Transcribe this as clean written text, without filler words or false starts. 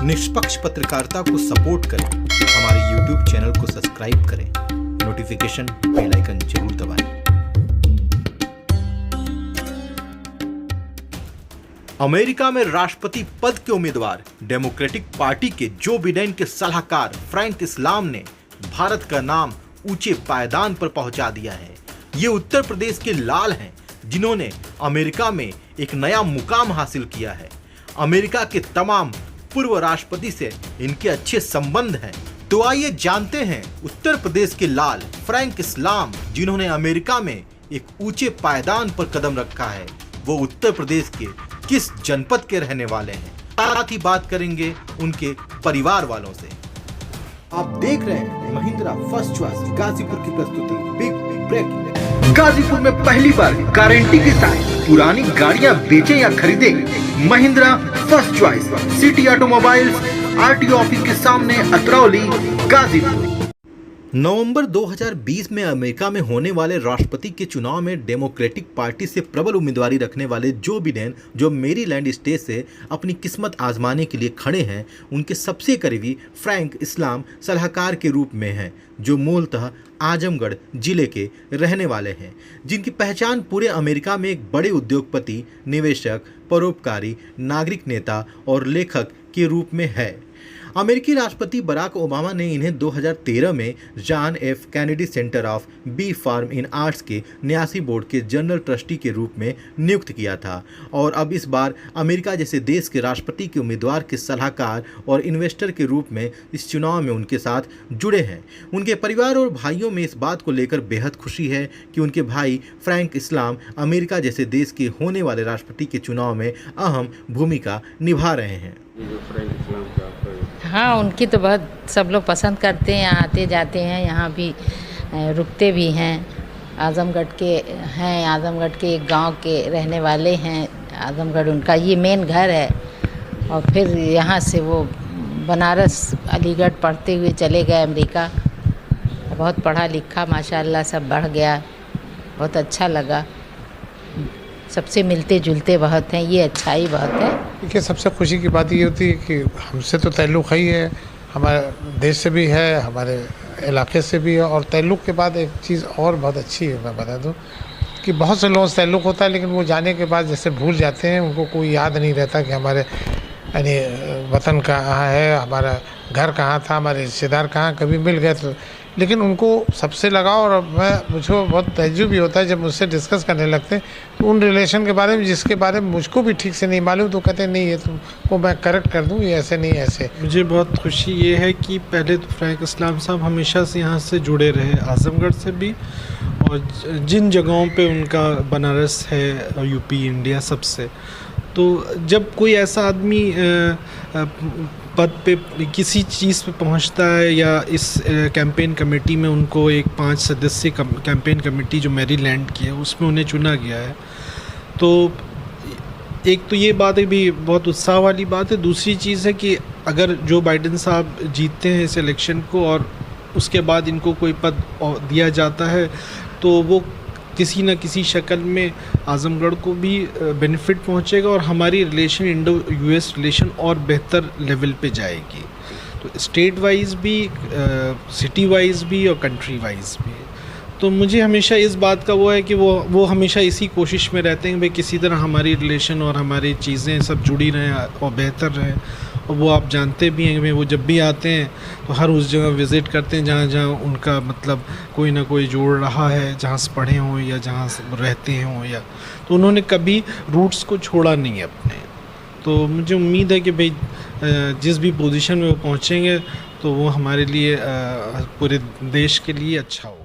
निष्पक्ष पत्रकारिता को सपोर्ट करें, हमारे YouTube चैनल को सब्सक्राइब करें, नोटिफिकेशन बेल आइकन जरूर दबाएं। अमेरिका में राष्ट्रपति पद के उम्मीदवार डेमोक्रेटिक पार्टी के जो बिडेन के सलाहकार फ्रैंक इस्लाम ने भारत का नाम ऊंचे पायदान पर पहुंचा दिया है। ये उत्तर प्रदेश के लाल हैं जिन्होंने अमेरिका में एक नया मुकाम हासिल किया है। अमेरिका के तमाम पूर्व राष्ट्रपति से इनके अच्छे संबंध हैं। तो आइए जानते हैं उत्तर प्रदेश के लाल फ्रैंक इस्लाम जिन्होंने अमेरिका में एक ऊंचे पायदान पर कदम रखा है, वो उत्तर प्रदेश के किस जनपद के रहने वाले हैं। साथ ही बात करेंगे उनके परिवार वालों से। आप देख रहे हैं महिंद्रा फर्स्ट चॉइस गाजीपुर की प्रस्तुति बिग ब्रेकिंग। गाजीपुर में पहली बार गारंटी के साथ पुरानी गाड़ियां बेचे या खरीदे, Mahindra first choice city automobiles, RTO office के सामने, अतरौली, गाजीपुर। नवंबर 2020 में अमेरिका में होने वाले राष्ट्रपति के चुनाव में डेमोक्रेटिक पार्टी से प्रबल उम्मीदवारी रखने वाले जो बिडेन, जो मेरीलैंड स्टेट से अपनी किस्मत आजमाने के लिए खड़े हैं, उनके सबसे करीबी फ्रैंक इस्लाम सलाहकार के रूप में हैं, जो मूलतः आजमगढ़ जिले के रहने वाले हैं, जिनकी पहचान पूरे अमेरिका में एक बड़े उद्योगपति, निवेशक, परोपकारी, नागरिक नेता और लेखक के रूप में है। अमेरिकी राष्ट्रपति बराक ओबामा ने इन्हें 2013 में John F Kennedy Center of performing arts के न्यासी बोर्ड के जनरल ट्रस्टी के रूप में नियुक्त किया था और अब इस बार अमेरिका जैसे देश के राष्ट्रपति के उम्मीदवार के सलाहकार और इन्वेस्टर के रूप में इस चुनाव में उनके साथ जुड़े हैं। उनके परिवार और भाइयों में इस बात को लेकर बेहद खुशी है कि उनके भाई फ्रैंक इस्लाम अमेरिका जैसे देश के होने वाले राष्ट्रपति के चुनाव में अहम भूमिका निभा रहे हैं। हाँ, उनकी तो बहुत सब लोग पसंद करते हैं, आते जाते हैं, यहाँ भी रुकते भी हैं। आजमगढ़ के हैं, आजमगढ़ के एक गांव के रहने वाले हैं। आजमगढ़ उनका ये मेन घर है और फिर यहाँ से वो बनारस, अलीगढ़ पढ़ते हुए चले गए अमेरिका। बहुत पढ़ा लिखा माशाल्लाह सब बढ़ गया, बहुत अच्छा लगा। सबसे मिलते जुलते बहुत हैं, ये अच्छाई बहुत है। देखिए, सबसे खुशी की बात ये होती है कि हमसे तो ताल्लुक़ ही है, हमारे देश से भी है, हमारे इलाके से भी है। और ताल्लुक़ के बाद एक चीज़ और बहुत अच्छी है, मैं बता दूं कि बहुत से लोगों से ताल्लुक़ होता है लेकिन वो जाने के बाद जैसे भूल जाते हैं, उनको कोई याद नहीं रहता कि हमारे यानी वतन कहाँ है, हमारा घर कहाँ था, हमारे रिश्तेदार कहाँ कभी मिल गए तो। लेकिन उनको सबसे लगाव, और मुझको बहुत तहज्जुब भी होता है जब मुझसे डिस्कस करने लगते हैं तो उन रिलेशन के बारे में जिसके बारे में मुझको भी ठीक से नहीं मालूम, तो कहते हैं नहीं ये तुमको मैं करेक्ट कर दूँ, ये ऐसे नहीं ऐसे। मुझे बहुत खुशी ये है कि पहले तो फ्रैंक इस्लाम साहब हमेशा से यहाँ से जुड़े रहे, आजमगढ़ से भी, और जिन जगहों पे उनका बनारस है और यूपी, इंडिया सबसे। तो जब कोई ऐसा आदमी पद पे किसी चीज़ पे पहुंचता है या इस कैंपेन कमेटी में, उनको एक 5 सदस्यीय कैंपेन कमेटी जो मैरीलैंड की है उसमें उन्हें चुना गया है, तो एक तो ये बात है भी बहुत उत्साह वाली बात है। दूसरी चीज़ है कि अगर जो बाइडेन साहब जीतते हैं इस इलेक्शन को और उसके बाद इनको कोई पद दिया जाता है तो वो किसी न किसी शक्ल में आजमगढ़ को भी बेनिफिट पहुंचेगा और हमारी रिलेशन, इंडो यूएस रिलेशन और बेहतर लेवल पे जाएगी। तो स्टेट वाइज भी, सिटी वाइज भी और कंट्री वाइज भी। तो मुझे हमेशा इस बात का वो है कि वो हमेशा इसी कोशिश में रहते हैं भाई किसी तरह हमारी रिलेशन और हमारी चीज़ें सब जुड़ी रहें और बेहतर रहें। और वो आप जानते भी हैं, वो जब भी आते हैं तो हर उस जगह विज़िट करते हैं जहाँ जहाँ उनका मतलब कोई ना कोई जोड़ रहा है, जहाँ से पढ़े हों या जहाँ से रहते हों, या तो उन्होंने कभी रूट्स को छोड़ा नहीं है अपने। तो मुझे उम्मीद है कि भाई जिस भी पोजीशन में वो पहुँचेंगे तो वो हमारे लिए, पूरे देश के लिए अच्छा हो।